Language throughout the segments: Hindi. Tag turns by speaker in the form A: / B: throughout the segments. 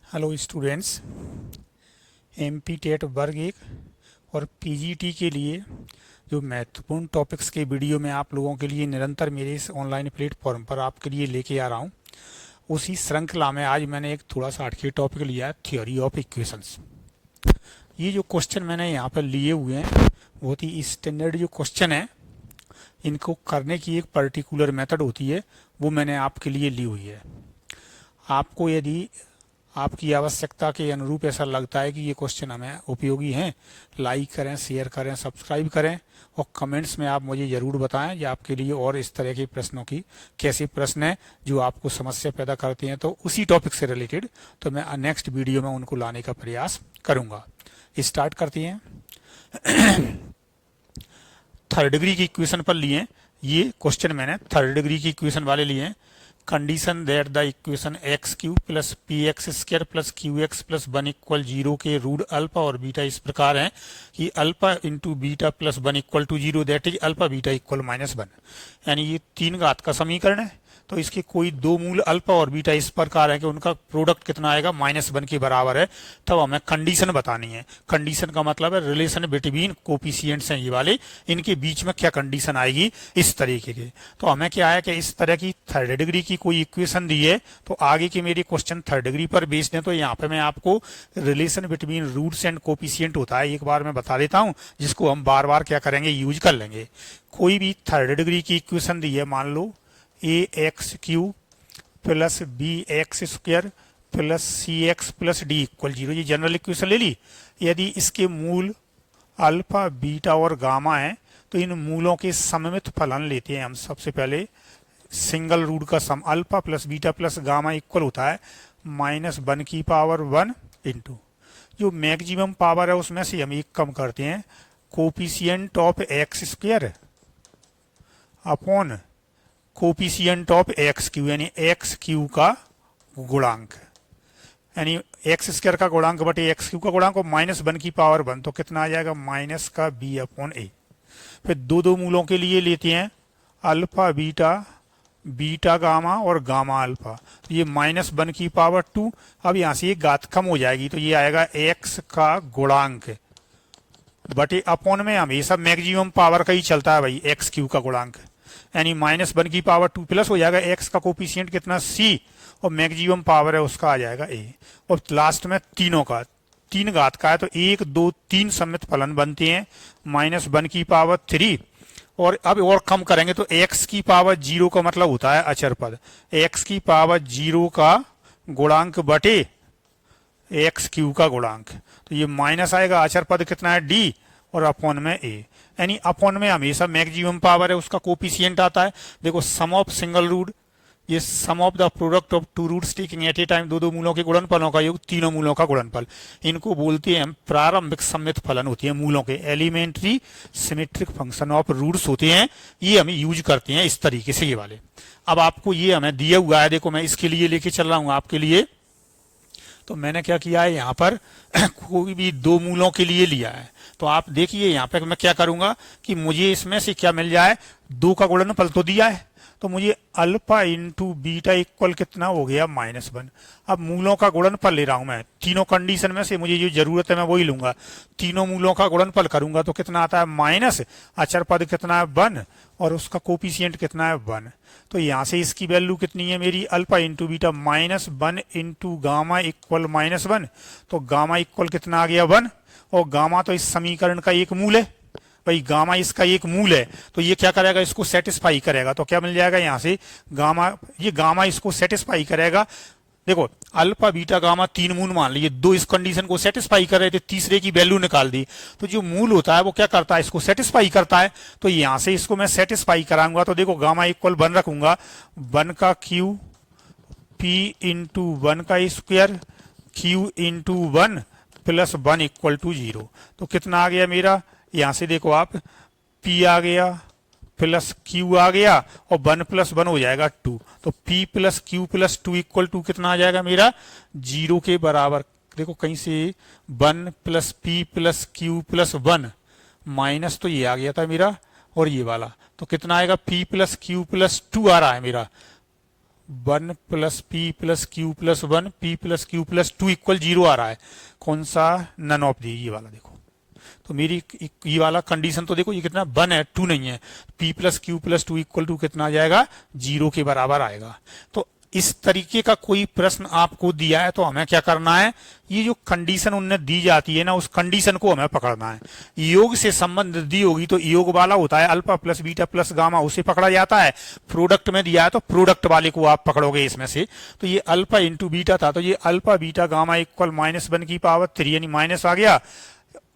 A: हेलो स्टूडेंट्स, एमपी टेट वर्ग 1 और पीजीटी के लिए जो महत्वपूर्ण टॉपिक्स के वीडियो मैं आप लोगों के लिए निरंतर मेरे इस ऑनलाइन प्लेटफॉर्म पर आपके लिए लेके आ रहा हूं, उसी श्रृंखला में आज मैंने एक थोड़ा सा हटके टॉपिक लिया है, थ्योरी ऑफ इक्वेशंस। ये जो क्वेश्चन मैंने यहाँ पर लिए हुए हैं बहुत ही स्टैंडर्ड जो क्वेश्चन है, इनको करने की एक पर्टिकुलर मेथड होती है, वो मैंने आपके लिए ली हुई है। आपको यदि आपकी आवश्यकता के अनुरूप ऐसा लगता है कि ये क्वेश्चन हमें उपयोगी हैं, लाइक करें, शेयर करें, सब्सक्राइब करें और कमेंट्स में आप मुझे ज़रूर बताएं कि आपके लिए और इस तरह के प्रश्नों की कैसे प्रश्न हैं जो आपको समस्या पैदा करते हैं, तो उसी टॉपिक से रिलेटेड तो मैं नेक्स्ट वीडियो में उनको लाने का प्रयास करूँगा। स्टार्ट करते हैं। थर्ड डिग्री की इक्वेशन पर लिए ये क्वेश्चन, मैंने थर्ड डिग्री की इक्वेशन वाले लिए हैं। Condition that the equation x Q plus p x square plus q x plus one equal zero के रूट अल्फा और बीटा इस प्रकार हैं कि alpha into beta plus one equal to zero, that is alpha beta equal -1। यानी ये तीन घात का समीकरण है, तो इसके कोई दो मूल अल्फा और बीटा इस प्रकार है कि उनका प्रोडक्ट कितना आएगा, -1 के बराबर है। तब हमें कंडीशन बतानी है। कंडीशन का मतलब है रिलेशन बिटवीन कोफिशिएंट्स हैं ये वाले, इनके बीच में क्या कंडीशन आएगी इस तरीके के। तो हमें क्या है कि इस तरह की थर्ड डिग्री की कोई इक्वेशन दी है, तो आगे के मेरे क्वेश्चन थर्ड डिग्री पर बेस्ड हैं। तो यहाँ पे मैं आपको relation between roots and coefficient होता है, एक बार मैं बता देता हूँ, जिसको हम बार बार क्या करेंगे, यूज कर लेंगे। कोई भी थर्ड डिग्री की इक्वेशन दी है, मान लो a x Q plus b x square plus c x plus d equal zero, ये जनरल इक्वेशन ले ली। यदि इसके मूल अल्फा बीटा और गामा है, तो इन मूलों के सममित फलन लेते हैं हम। सबसे पहले सिंगल रूट का sum alpha plus beta plus gamma equal होता है -1 की पावर 1 इंटू जो मैक्सिमम पावर है उसमें से हम एक कम करते हैं, coefficient of x square upon coefficient of x cube, यानी एक्स क्यू का गुणांक, यानी एक्स स्क्वायर का गुणांक बटे एक्स क्यू का गुणांक, और -1 की पावर 1, तो कितना आ जाएगा, माइनस का बी अपॉन ए। फिर दो मूलों के लिए लेते हैं अल्फा बीटा, बीटा गामा और गामा अल्फा, तो ये -1 की पावर 2। अब यहाँ से ये घात कम हो जाएगी, तो ये आएगा एक्स का गुणांक बटे अपॉन में हमेशा मैक्सिमम पावर का ही चलता है भाई, एक्स क्यू का गुणांक, यानी -1 की पावर 2 प्लस हो जाएगा एक्स का कोफिशिएंट कितना, सी, और मैक्सिमम पावर है उसका आ जाएगा ए। और लास्ट में तीनों का, तीन घात का है तो 1 2 3 सम्मित फलन बनते हैं, -1 की पावर 3, और अब और कम करेंगे तो x की पावर 0 का मतलब होता है अचर पद, x की पावर 0 का गुणांक बटे एक्स क्यू का गुणांक, तो ये माइनस आएगा, अचर पद कितना है डी, और अपॉन में ए, यानी अपॉन में हमेशा मैक्सिमम पावर है उसका कोफिशिएंट आता है। देखो सम ऑफ सिंगल रूट, ये sum of the product of two roots taking at a time, दो मूलों के गुणनफलों का योग, तीनों मूलों का गुणनफल, इनको बोलते हैं प्रारंभिक सम्मित फलन होती है मूलों के, elementary symmetric function of roots होते हैं, ये हम यूज करते हैं इस तरीके से ये वाले। अब आपको ये हमें दिया हुआ है, देखो मैं इसके लिए लेके चल रहा हूं आपके लिए, तो मैंने क्या किया है यहाँ पर कोई भी दो मूलों के लिए लिया है, तो आप देखिए यहाँ पे मैं क्या करूंगा कि मुझे इसमें से क्या मिल जाए, 2 का गुणनफल तो दिया है, तो मुझे अल्फा इंटू बीटा इक्वल कितना हो गया, -1। अब मूलों का गुणनफल ले रहा हूं मैं, तीनों कंडीशन में से मुझे जो जरूरत है मैं वही लूंगा, तीनों मूलों का गुणनफल करूंगा तो कितना आता है, माइनस, अचर पद कितना है 1, और उसका कोफिशिएंट कितना है 1। तो यहाँ से इसकी वैल्यू कितनी है मेरी, alpha into beta -1 into gamma equal -1, तो गामा इक्वल कितना आ गया 1, और गामा तो इस समीकरण का एक मूल है भाई, गामा इसका एक मूल है, तो ये क्या करेगा, इसको सेटिस्फाई करेगा, तो क्या मिल जाएगा यहाँ से गामा, ये गामा इसको सेटिस्फाई करेगा। देखो अल्फा बीटा गामा 3 मूल मान लिए, 2 इस कंडीशन को सेटिस्फाई कर रहे थे, तीसरे की वैल्यू निकाल दी, तो जो मूल होता है वो क्या करता है, इसको सेटिस्फाई करता है, तो यहाँ से इसको मैं सेटिस्फाई कराऊंगा, तो देखो गामा इक्वल 1 रखूंगा, 1 का क्यू पी इंटू 1 का square q into 1 plus 1 equal to 0, तो कितना आ गया मेरा, यहाँ से देखो आप P आ गया प्लस Q आ गया, और 1 + 1 हो जाएगा 2, तो P + Q + 2 इक्वल टू कितना आ जाएगा मेरा, 0 के बराबर। देखो कहीं से 1 + P + Q + 1 माइनस, तो ये आ गया था मेरा, और ये वाला तो कितना आएगा, P + Q + 2 आ रहा है मेरा, 1 plus P plus q plus 1 P plus q plus 2 equal 0 आ रहा है। कौन सा? नन ऑफ दी, ये वाला देखो। तो मेरी ये वाला कंडीशन तो देखो, ये कितना 1 है, 2 नहीं है। P plus q plus 2 equal to कितना आ जाएगा? 0 के बराबर आएगा। तो इस तरीके का कोई प्रश्न आपको दिया है तो हमें क्या करना है, ये जो कंडीशन उनने दी जाती है ना, उस कंडीशन को हमें पकड़ना है। योग से संबंध दी होगी तो योग वाला होता है alpha plus beta plus gamma, उसे पकड़ा जाता है। प्रोडक्ट में दिया है तो प्रोडक्ट वाले को आप पकड़ोगे इसमें से। तो ये अल्फा इंटू बीटा था, तो ये अल्फा बीटा गामा इक्वल -1/3 यानी माइनस आ गया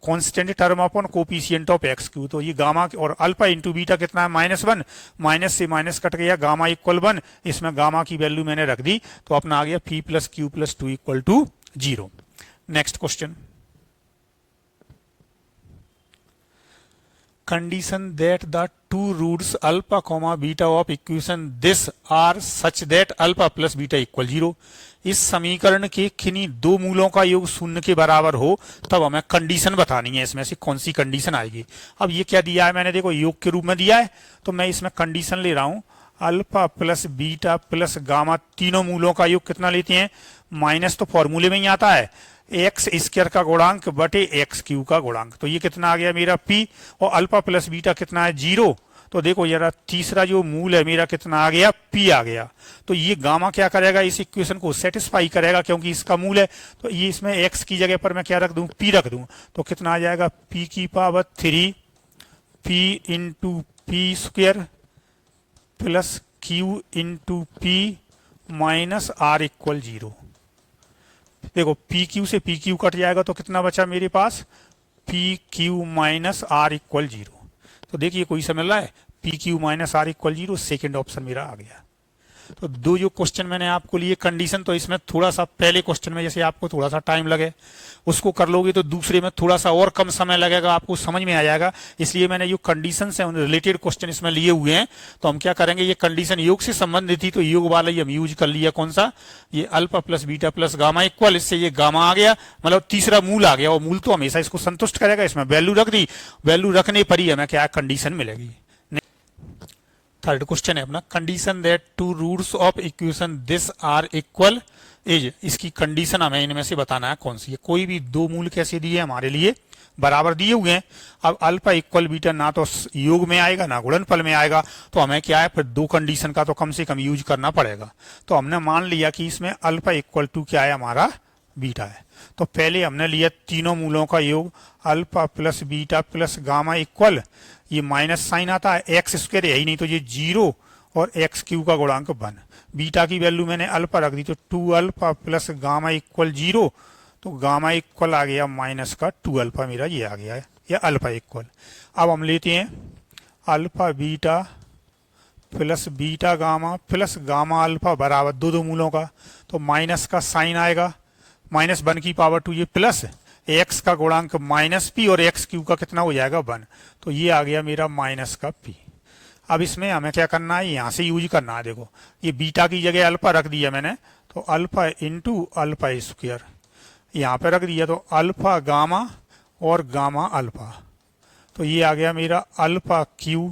A: constant term upon coefficient of x Q. तो ये गामा और अल्फा इंटू बीटा कितना है? -1, माइनस से माइनस कट गया, गामा इक्वल 1, इसमें गामा की वैल्यू मैंने रख दी तो अपना आ गया p plus q plus 2 equal to 0। Next question, condition that the two roots alpha comma beta of equation this are such that alpha plus beta equal 0। इस समीकरण के किन्हीं दो मूलों का योग 0 के बराबर हो तब हमें कंडीशन बतानी है, इसमें से कौन सी कंडीशन आएगी। अब ये क्या दिया है मैंने, देखो योग के रूप में दिया है तो मैं इसमें कंडीशन ले रहा हूं alpha plus beta plus gamma, तीनों मूलों का योग कितना लेते हैं? माइनस तो फॉर्मूले में ही आता है, एक्स स्क्वायर का गुणांक बटे एक्स क्यू का गुणांक। तो ये कितना आ गया मेरा पी, और अल्फा प्लस बीटा कितना है? 0। तो देखो जरा तीसरा जो मूल है मेरा कितना आ गया? पी आ गया। तो ये गामा क्या करेगा? इस इक्वेशन को सेटिस्फाई करेगा क्योंकि इसका मूल है। तो ये इसमें एक्स की जगह पर मैं क्या रख दूं? पी रख दूं। तो कितना आ जाएगा? पी की power 3 p into p square plus q into p minus r equal 0। देखो पी क्यू से पी क्यू कट जाएगा तो कितना बचा मेरे पास? P q minus r equal 0। तो देखिए कोई समझ रहा है, p q minus r equal 0, second option मेरा आ गया। तो दो जो क्वेश्चन मैंने आपको लिए कंडीशन, तो इसमें थोड़ा सा पहले क्वेश्चन में जैसे आपको थोड़ा सा टाइम लगे उसको कर लोगे तो दूसरे में थोड़ा सा और कम समय लगेगा, आपको समझ में आ जाएगा। इसलिए मैंने जो कंडीशन से रिलेटेड क्वेश्चन इसमें लिए हुए हैं। तो हम क्या करेंगे, ये कंडीशन योग से संबंधित थी तो योग वाला ही हम यूज कर लिया। कौन सा? ये alpha plus beta plus gamma equal, इससे ये गामा आ गया, मतलब तीसरा मूल आ गया, और मूल तो हमेशा इसको संतुष्ट करेगा। इसमें वैल्यू रख दी, वैल्यू रखने पर ही हमें क्या कंडीशन मिलेगी। थर्ड क्वेश्चन है अपना, condition that two roots of equation this are equal is. इसकी कंडीशन हमें इनमें से बताना है कौन सी है। कोई भी दो मूल कैसे दिए हमारे लिए? बराबर दिए हुए हैं। अब अल्फा इक्वल बीटा ना तो योग में आएगा ना गुणनफल में आएगा, तो हमें क्या है फिर दो कंडीशन का तो कम से कम यूज करना पड़ेगा। तो हमने मान लिया कि इसमें अल्फा इक्वल टू क्या है हमारा? बीटा है। तो पहले हमने लिया तीनों मूलों का योग alpha plus beta plus gamma equal, ये माइनस साइन आता है, एक्स स्क्वायर है ही नहीं तो ये 0 और एक्स क्यू का गुणांक 1। बीटा की वैल्यू मैंने अल्फा रख दी तो 2 अल्फा प्लस गामा इक्वल 0। तो गामा इक्वल आ गया माइनस का 2 अल्फा, मेरा ये आ गया है, या अल्फा इक्वल। अब हम लेते हैं alpha beta plus beta gamma plus gamma alpha बराबर दो दो मूलों का, तो माइनस का साइन आएगा, -1 की पावर 2, ये प्लस एक्स का गुणांक माइनस पी और एक्स क्यू का कितना हो जाएगा? 1। तो ये आ गया मेरा माइनस का पी। अब इसमें हमें क्या करना है, यहाँ से यूज करना है। देखो ये बीटा की जगह अल्फा रख दिया मैंने, तो अल्फा इंटू अल्फा स्क्वायर यहाँ पे रख दिया, तो अल्फा गामा और गामा अल्फा। तो ये आ गया मेरा alpha Q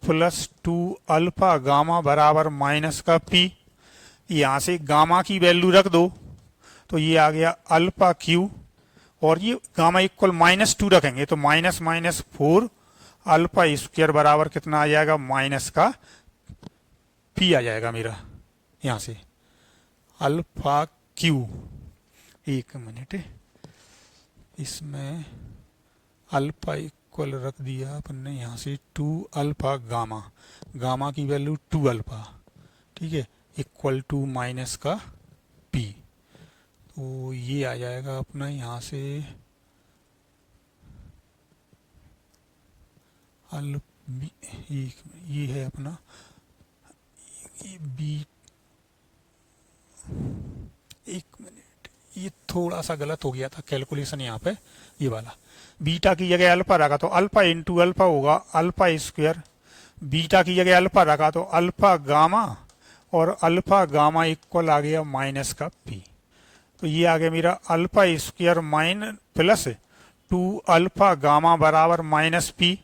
A: plus 2 alpha gamma बराबर माइनस का पी। यहाँ से गामा की वैल्यू रख दो तो ये आ गया अल्फा क्यू, और ये गामा इक्वल -2 रखेंगे तो -4 अल्फा स्क्वायर बराबर कितना आ जाएगा? माइनस का पी आ जाएगा मेरा। यहाँ से अल्फा क्यू, एक मिनट, इसमें अल्फा इक्वल रख दिया अपन ने यहाँ से 2 अल्फा गामा, गामा की वैल्यू 2 अल्फा, ठीक है, इक्वल टू माइनस का पी। तो ये आ जाएगा अपना यहाँ से ये है अपना बी, एक मिनट, ये थोड़ा सा गलत हो गया था कैलकुलेशन यहाँ पे। ये वाला बीटा की जगह अल्फा रखा तो अल्फा इंटू अल्फा होगा अल्फा स्क्वायर, बीटा की जगह अल्फा रखा तो अल्फा गामा, और अल्फा गामा इक्वल आ गया माइनस का पी। तो ये आ गया मेरा alpha square plus 2 alpha gamma बराबर माइनस पी।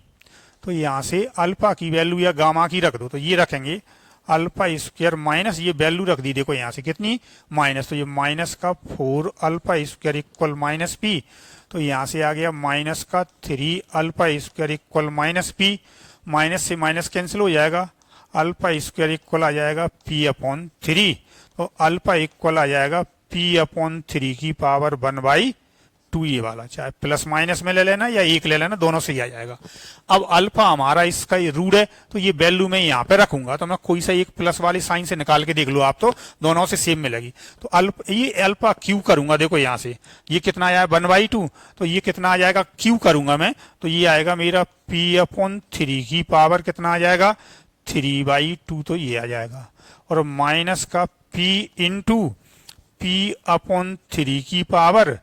A: तो यहाँ से अल्फा की वैल्यू या गामा की रख दो, तो ये रखेंगे अल्फा स्क्वायर माइनस ये वैल्यू रख दी देखो यहाँ से कितनी माइनस, तो ये माइनस का 4 alpha square equal minus P, तो यहाँ से आ गया माइनस का 3 alpha square equal minus P, minus से माइनस कैंसिल हो जाएगा, अल्फा स्क्वायर इक्वल आ जाएगा पी अपॉन 3, तो अल्फा इक्वल आ जाएगा पी अपॉन 3 की पावर 1/2, ये वाला चाहे प्लस माइनस में ले लेना या एक ले लेना, दोनों से ही आ जाएगा। अब अल्फा हमारा इसका रूट है, तो ये वैल्यू मैं यहाँ पे रखूंगा, तो मैं कोई सा एक प्लस वाली साइन से निकाल के देख लो आप, तो दोनों से सेम मिलेगी। तो ये अल्फा क्यू करूंगा, देखो यहाँ से ये कितना आया 1/2, तो ये कितना आ जाएगा क्यू करूंगा मैं, तो ये आएगा मेरा पी अपॉन 3 की पावर कितना आ जाएगा 3/2, तो ये आ जाएगा, और माइनस का पी इंटू पी अपॉन 3 की पावर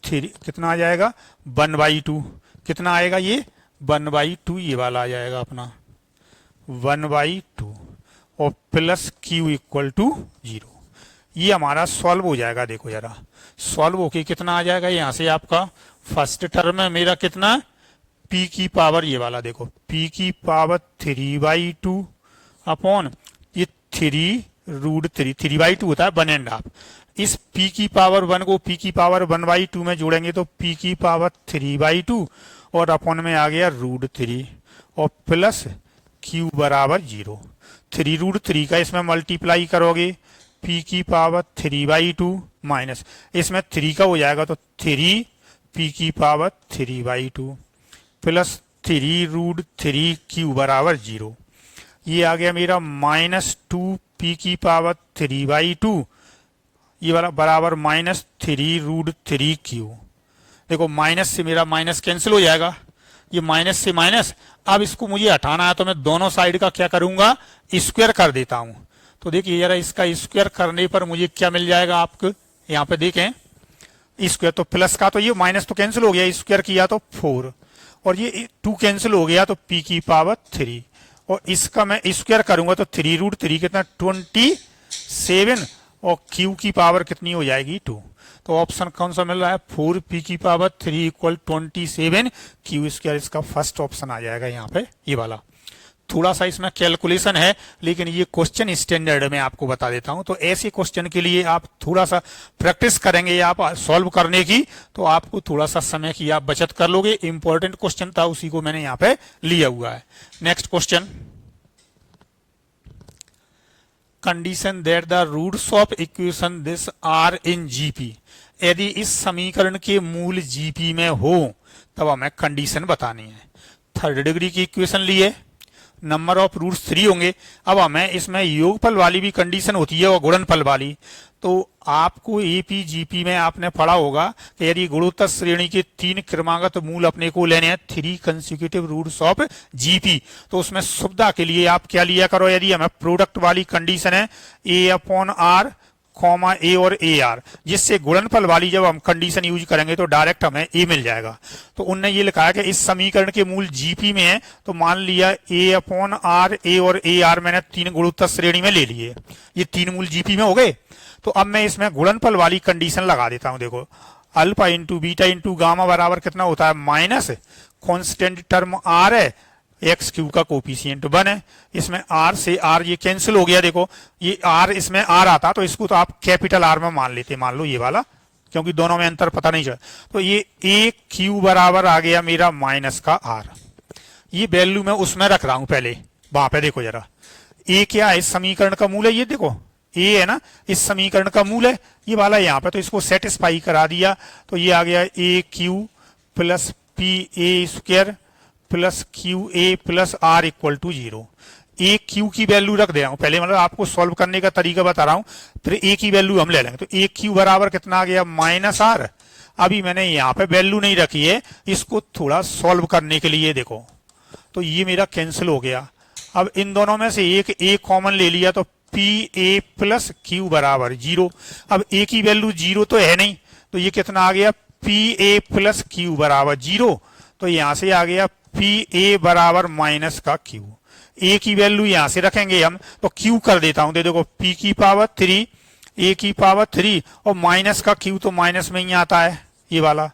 A: 3 कितना आ जाएगा 1/2, कितना आएगा ये 1/2, ये वाला आ जाएगा अपना 1/2, और प्लस क्यू इक्वल टू 0। ये हमारा सॉल्व हो जाएगा, देखो जरा सॉल्व होके कितना आ जाएगा, यहाँ से आपका फर्स्ट टर्म है मेरा कितना p की पावर ये वाला देखो p की पावर 3/2 अपॉन ये 3√3 होता है 1.5, इस p की पावर 1 को p की पावर 1/2 में जोड़ेंगे तो p की पावर 3/2 और अपॉन में आ गया √3 और प्लस q बराबर 0। 3√3 का इसमें मल्टीप्लाई करोगे p की पावर 3/2 माइनस इसमें 3 का हो जाएगा तो 3 p की पावर 3/2 प्लस 3√3 q बराबर 0। ये आ गया मेरा -2 p की पावर 3/2 ये वाला बराबर -3√3 q। देखो माइनस से मेरा माइनस कैंसिल हो जाएगा, ये माइनस से माइनस, अब इसको मुझे हटाना है तो मैं दोनों साइड का क्या करूंगा स्क्वायर कर देता हूं। तो देखिए जरा इसका स्क्वायर करने पर मुझे क्या मिल जाएगा आपको, यहाँ पे देखें स्क्वायर, तो प्लस का तो ये माइनस तो कैंसिल हो गया, स्क्वायर किया तो 4 और ये 2 कैंसिल हो गया तो p की पावर 3 और इसका मैं स्क्वायर करूंगा तो 3√3 कितना 27 और q की पावर कितनी हो जाएगी 2। तो ऑप्शन कौन सा मिल रहा है 4p की पावर 3 इक्वल 27 q स्क्वायर, इसका फर्स्ट ऑप्शन आ जाएगा यहाँ पे ये वाला। थोड़ा सा इसमें कैलकुलेशन है लेकिन ये क्वेश्चन स्टैंडर्ड में आपको बता देता हूं, तो ऐसे क्वेश्चन के लिए आप थोड़ा सा प्रैक्टिस करेंगे आप सॉल्व करने की तो आपको थोड़ा सा समय की आप बचत कर लोगे। इंपॉर्टेंट क्वेश्चन था उसी को मैंने यहाँ पे लिया हुआ है। Next question, condition that the roots of equation this are in GP, यदि इस समीकरण के मूल जीपी में हो तब हमें कंडीशन बतानी है। थर्ड डिग्री की इक्वेशन लिए, नंबर ऑफ रूट्स 3 होंगे। अब हमें इसमें योगफल वाली भी कंडीशन होती है और गुणनफल वाली, तो आपको एपी जीपी में आपने पढ़ा होगा कि यदि गुणोत्तर श्रेणी के 3 क्रमागत मूल अपने को लेने हैं 3 कंसेक्यूटिव रूट्स ऑफ जीपी, तो उसमें सुविधा के लिए आप क्या लिया करो, यदि हमें प्रोडक्ट वाली कंडीशन है a/r कॉमा ए और ए आर, जिससे गुणनफल वाली जब हम कंडीशन यूज करेंगे तो डायरेक्ट हमें ए मिल जाएगा। तो उनने ये लिखा है कि इस समीकरण के मूल जीपी में है, तो मान लिया a/r ए और ए आर मैंने 3 गुणोत्तर श्रेणी में ले लिए, ये 3 मूल जीपी में हो गए। तो अब मैं इसमें गुणनफल वाली कंडीशन लगा देता हूं। देखो alpha into beta into gamma बराबर कितना होता है माइनस कॉन्स्टेंट टर्म आर है, एक्स क्यू का कोफिशिएंट 1 है, इसमें आर से आर ये कैंसिल हो गया। देखो ये आर इसमें आर आता तो इसको तो आप कैपिटल आर में मान लेते, मान लो ये वाला, क्योंकि दोनों में अंतर पता नहीं चला। तो ये ए क्यू बराबर आ गया मेरा माइनस का आर, ये वैल्यू मैं उसमें रख रहा हूं पहले वहां पे। देखो जरा ए क्या है, इस समीकरण का मूल है, ये देखो ए है ना, इस समीकरण का मूल है ये वाला यहाँ पे, तो इसको सेटिस्फाई करा दिया तो ये आ गया a q plus p a square plus q a plus r equal to 0। A q की वैल्यू रख दे रहा हूं पहले, मतलब आपको सॉल्व करने का तरीका बता रहा हूं, फिर ए की वैल्यू हम ले लेंगे। तो ए क्यू बराबर कितना आ गया माइनस आर। अभी मैंने यहाँ पे वैल्यू नहीं रखी है, इसको थोड़ा सॉल्व करने के लिए देखो, तो ये मेरा कैंसिल हो गया। अब इन दोनों में से एक ए कॉमन ले लिया तो पी ए प्लस क्यू बराबर 0। अब ए की वैल्यू 0 तो है नहीं, तो ये कितना आ गया पी ए प्लस क्यू बराबर 0। तो यहां से आ गया पी ए बराबर माइनस का क्यू। ए की वैल्यू यहां से रखेंगे हम, तो क्यू कर देता हूं। देखो पी की पावर 3 ए की पावर 3 और माइनस का क्यू तो माइनस में ही आता है, ये वाला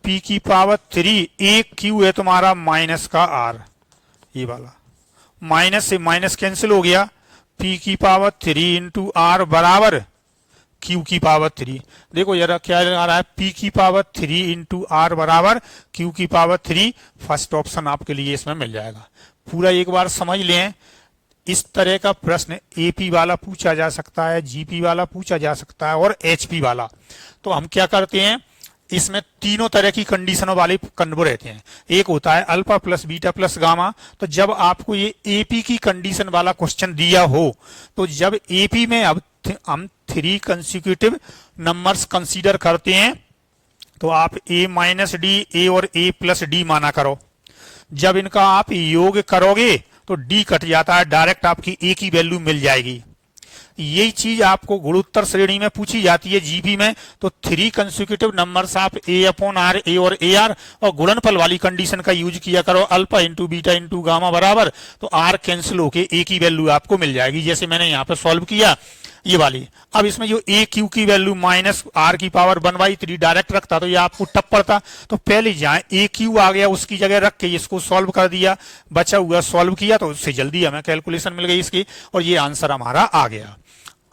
A: पी की पावर 3 ए क्यू है तुम्हारा माइनस का आर, ये वाला माइनस से माइनस कैंसिल हो गया पी की पावर 3 इंटू आर बराबर क्यू की पावर 3। देखो जरा क्या आ रहा है, पी की पावर 3 इंटू आर बराबर क्यू की पावर 3। फर्स्ट ऑप्शन आपके लिए इसमें मिल जाएगा। पूरा एक बार समझ लें। इस तरह का प्रश्न एपी वाला पूछा जा सकता है, जीपी वाला पूछा जा सकता है और एचपी वाला। तो हम क्या करते हैं, इसमें तीनों तरह की कंडीशनों वाले कन्वो रहते हैं। एक होता है alpha plus beta plus gamma. तो जब आपको ये एपी की कंडीशन वाला क्वेश्चन दिया हो, तो जब एपी में अब हम 3 कंसेक्यूटिव नंबर्स कंसीडर करते हैं, तो आप ए माइनस डी, ए और ए प्लस डी माना करो। जब इनका आप योग करोगे तो डी कट जाता है, डायरेक्ट आपकी ए की वैल्यू मिल जाएगी। यही चीज आपको गुणोत्तर श्रेणी में पूछी जाती है जीपी में। तो 3 कंसेक्यूटिव नंबर्स आप ए अपॉन आर, ए और ए आर, और गुणनफल वाली कंडीशन का यूज किया करो, alpha into beta into gamma बराबर, तो आर कैंसिल होके ए की वैल्यू आपको मिल जाएगी। जैसे मैंने यहाँ पे सॉल्व किया ये वाली। अब इसमें जो ए क्यू की वैल्यू माइनस आर की पावर 1/3 डायरेक्ट रखता तो ये आपको टप पड़ता। तो पहले जहां ए क्यू आ गया उसकी जगह रख के इसको सॉल्व कर दिया, बचा हुआ सॉल्व किया, तो उससे जल्दी हमें कैलकुलेशन मिल गई इसकी, और ये आंसर हमारा आ गया।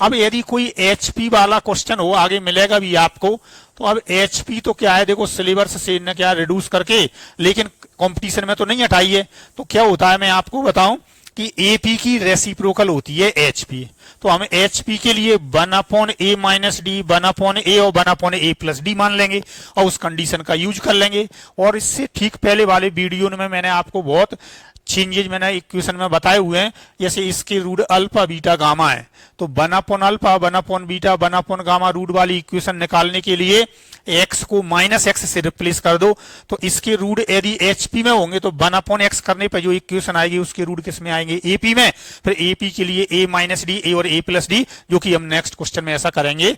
A: अब यदि कोई एचपी वाला क्वेश्चन हो, आगे मिलेगा भी आपको। तो अब एचपी तो क्या है, देखो सिलेबस से इन्हें क्या रिड्यूस करके, लेकिन कंपटीशन में तो नहीं हटाई है। तो क्या होता है मैं आपको बताऊं कि एपी की रेसिप्रोकल होती है एचपी। तो हम एचपी के लिए 1/a माइनस डी, 1/a और 1/a प्लस डी मान लेंगे और उस कंडीशन का यूज कर लेंगे। और इससे ठीक पहले वाले वीडियो में मैंने आपको बहुत चेंजेज मैंने इक्वेशन में बताए हुए हैं। जैसे इसके रूट अल्फा बीटा गामा है, तो 1/अल्फा 1/बीटा 1/गामा रूट वाली इक्वेशन निकालने के लिए x को -x से रिप्लेस कर दो। तो इसके रूट यदि एचपी में होंगे तो 1/x करने पर जो इक्वेशन आएगी उसके रूट किस में आएंगे, एपी में। फिर एपी के लिए a माइनस डी, ए और a प्लस डी, जो कि हम नेक्स्ट क्वेश्चन में ऐसा करेंगे।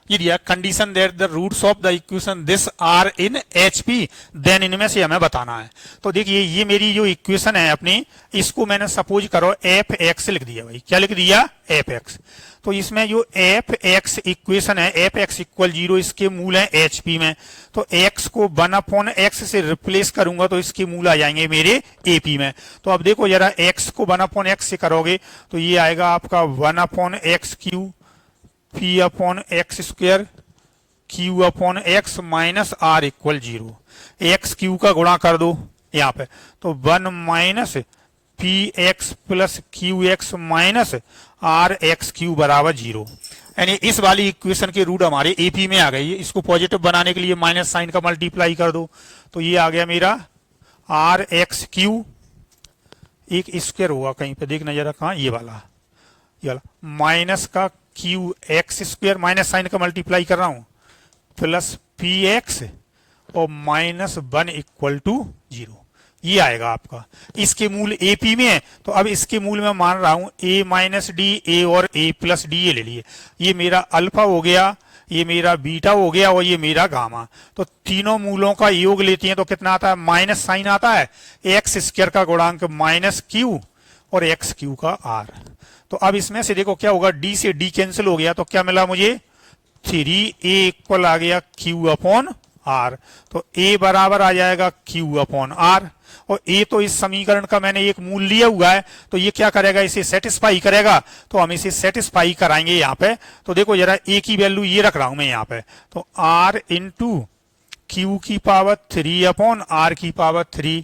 A: ये दिया condition that the roots of the equation this are in HP, then इनमें से हमें बताना है। तो देखिए ये मेरी जो इक्वेशन है अपनी, इसको मैंने सपोज करो एफ एक्स लिख दिया। भाई क्या लिख दिया, एफ एक्स। तो इसमें जो एफ एक्स इक्वेशन है, एफ एक्स इक्वल 0, इसके मूल है एचपी में। तो एक्स को 1/x से रिप्लेस करूंगा तो इसके मूल आ जाएंगे मेरे एपी में। तो अब देखो जरा, एक्स को 1/x से करोगे तो ये आएगा आपका 1/x q p upon x square q upon x minus r equal 0। X Q का गुणा कर दो यहाँ पे, तो 1 minus p x plus q x minus r x q बराबर 0। यानी इस वाली इक्वेशन के रूट हमारे एपी में आ गई। इसको पॉजिटिव बनाने के लिए माइनस साइन का मल्टीप्लाई कर दो, तो ये आ गया मेरा आर एक्स क्यू, एक स्क्वायर होगा कहीं पे, देखना जरा कहाँ, ये वाला माइनस का q x square, minus sign का मल्टीप्लाई कर रहा हूं, प्लस पी एक्स और -1 इक्वल टू 0। ये आएगा आपका। इसके मूल एपी में है, तो अब इसके मूल में मान रहा हूं a माइनस डी, ए और a प्लस डी, ये ले लिए। ये मेरा अल्फा हो गया, ये मेरा बीटा हो गया और ये मेरा गामा। तो तीनों मूलों का योग लेते हैं तो कितना आता है, माइनस साइन आता है, एक्स स्क्वायर का गुणांक माइनस क्यू और एक्स क्यू का आर। तो अब इसमें से देखो क्या होगा, डी से डी कैंसिल हो गया, तो क्या मिला मुझे, 3a इक्वल आ गया क्यू अपॉन आर। तो a बराबर आ जाएगा क्यू अपॉन आर, और a तो इस समीकरण का मैंने एक मूल लिया हुआ है, तो ये क्या करेगा, इसे सेटिस्फाई करेगा। तो हम इसे सेटिस्फाई कराएंगे यहाँ पे। तो देखो जरा, a की वैल्यू ये रख रहा हूं मैं यहाँ पे, तो r इंटू क्यू की पावर 3 अपॉन आर की power 3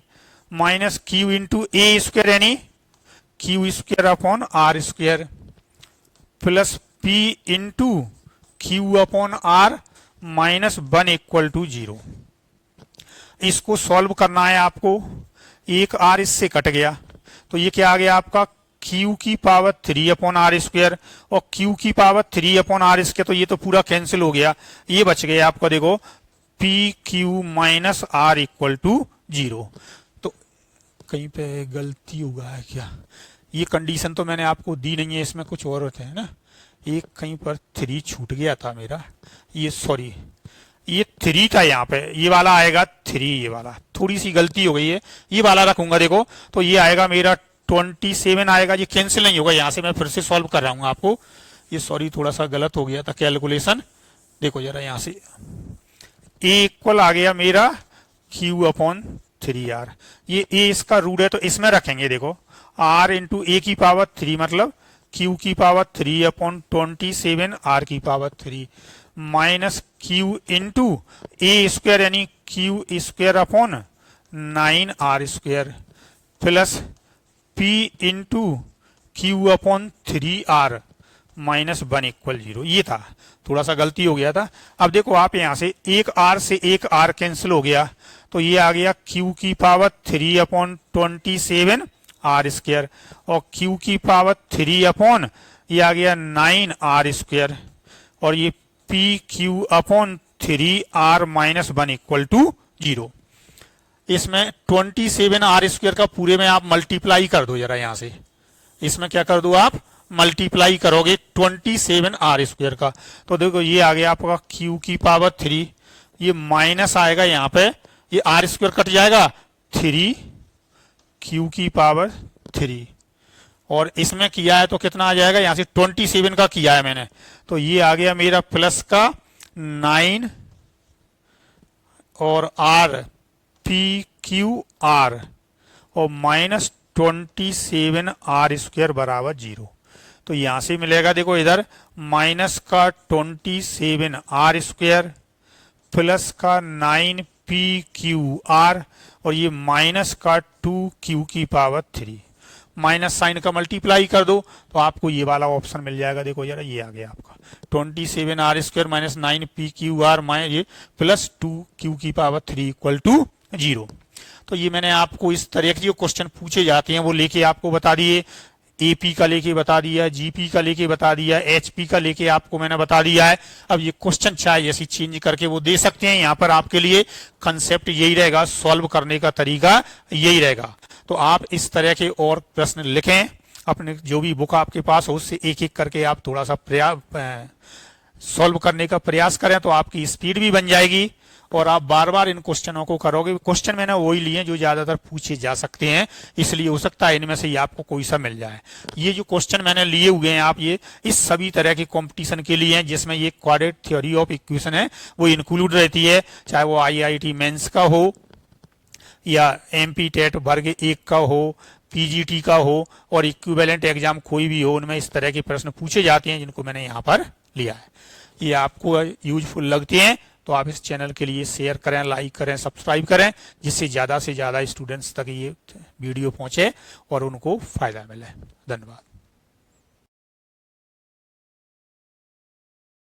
A: minus q into a square, यानी q square upon r square, plus p into q upon r minus 1 equal to 0। इसको सॉल्व करना है आपको। एक आर इससे कट गया, तो ये क्या आ गया आपका, क्यू की पावर 3 अपॉन आर स्क्वायर और क्यू की पावर 3 अपॉन आर स्क्वायर, तो ये तो पूरा कैंसिल हो गया। ये बच गया आपका, देखो p q minus r equal to 0। तो कहीं पे गलती हुआ है क्या, ये कंडीशन तो मैंने आपको दी नहीं है, इसमें कुछ और होते हैं ना, एक कहीं पर 3 छूट गया था मेरा, ये सॉरी, ये 3 था यहाँ पे, ये वाला आएगा 3, ये वाला थोड़ी सी गलती हो गई है, ये वाला रखूंगा देखो, तो ये आएगा मेरा 27 आएगा। ये कैंसिल नहीं होगा, यहाँ से मैं फिर से सॉल्व कर रहा हूँ आपको, ये सॉरी थोड़ा सा गलत हो गया था कैलकुलेशन। देखो जरा यहाँ से, a इक्वल आ गया मेरा क्यू अपॉन 3r। ये a इसका रूट है तो इसमें रखेंगे, देखो r इंटू ए की पावर 3 मतलब q की पावर 3 अपॉन 27 r की power 3 minus q into a square यानी q square upon 9r square plus p into q upon 3r minus 1 equal 0। ये था, थोड़ा सा गलती हो गया था। अब देखो आप यहां से एक r से एक r कैंसिल हो गया तो ये आ गया q की पावर 3 अपॉन 27 r स्क्वायर और q की पावर 3 अपॉन ये आ गया 9r स्क्वायर और ये p q upon 3r minus 1 equal to 0। इसमें 27r स्क्वायर का पूरे में आप मल्टीप्लाई कर दो जरा, यहां से इसमें क्या कर दो आप मल्टीप्लाई करोगे 27r स्क्वायर का तो देखो ये आ गया आपका q की पावर 3, ये माइनस आएगा यहाँ पे, ये r स्क्वायर कट जाएगा 3 q की पावर 3 और इसमें किया है तो कितना आ जाएगा, यहाँ से 27 का किया है मैंने तो ये आ गया मेरा प्लस का 9 और r p q r और माइनस 27r स्क्वायर बराबर 0। तो यहां से मिलेगा देखो इधर माइनस का 27r स्क्वायर प्लस का 9pqr और ये माइनस का 2q की पावर 3 माइनस साइन का मल्टीप्लाई कर दो तो आपको ये वाला ऑप्शन मिल जाएगा। देखो जरा ये आ गया आपका 27r स्क्वायर माइनस 9pqr ये प्लस 2q की पावर 3 इक्वल टू 0। तो ये मैंने आपको इस तरह के जो क्वेश्चन पूछे जाते हैं वो लेके आपको बता दिए, एपी का लेके बता दिया, जीपी का लेके बता दिया, एचपी का लेके आपको मैंने बता दिया है। अब ये क्वेश्चन चाहे ऐसी चेंज करके वो दे सकते हैं, यहाँ पर आपके लिए कंसेप्ट यही रहेगा, सॉल्व करने का तरीका यही रहेगा। तो आप इस तरह के और प्रश्न लिखें, अपने जो भी बुक आपके पास हो उससे एक एक करके आप थोड़ा सा सॉल्व करने का प्रयास करें तो आपकी स्पीड भी बन जाएगी और आप बार बार इन क्वेश्चनों को करोगे। क्वेश्चन मैंने वही लिए जो ज्यादातर पूछे जा सकते हैं, इसलिए हो सकता है इनमें से ही आपको कोई सा मिल जाए। ये जो क्वेश्चन मैंने लिए हुए हैं आप ये इस सभी तरह के कंपटीशन के लिए हैं जिसमें ये क्वाड्रेट थ्योरी ऑफ इक्वेशन है वो इंक्लूड रहती है, चाहे वो IIT मेंस का हो या MP टेट वर्ग 1 का हो, PGT का हो और इक्विवेलेंट एग्जाम कोई भी हो, उनमें इस तरह के प्रश्न पूछे जाते हैं जिनको मैंने यहाँ पर लिया है। ये आपको यूजफुल लगते हैं तो आप इस चैनल के लिए शेयर करें, लाइक करें, सब्सक्राइब करें जिससे ज़्यादा से ज़्यादा स्टूडेंट्स तक ये वीडियो पहुंचे और उनको फायदा मिले। धन्यवाद।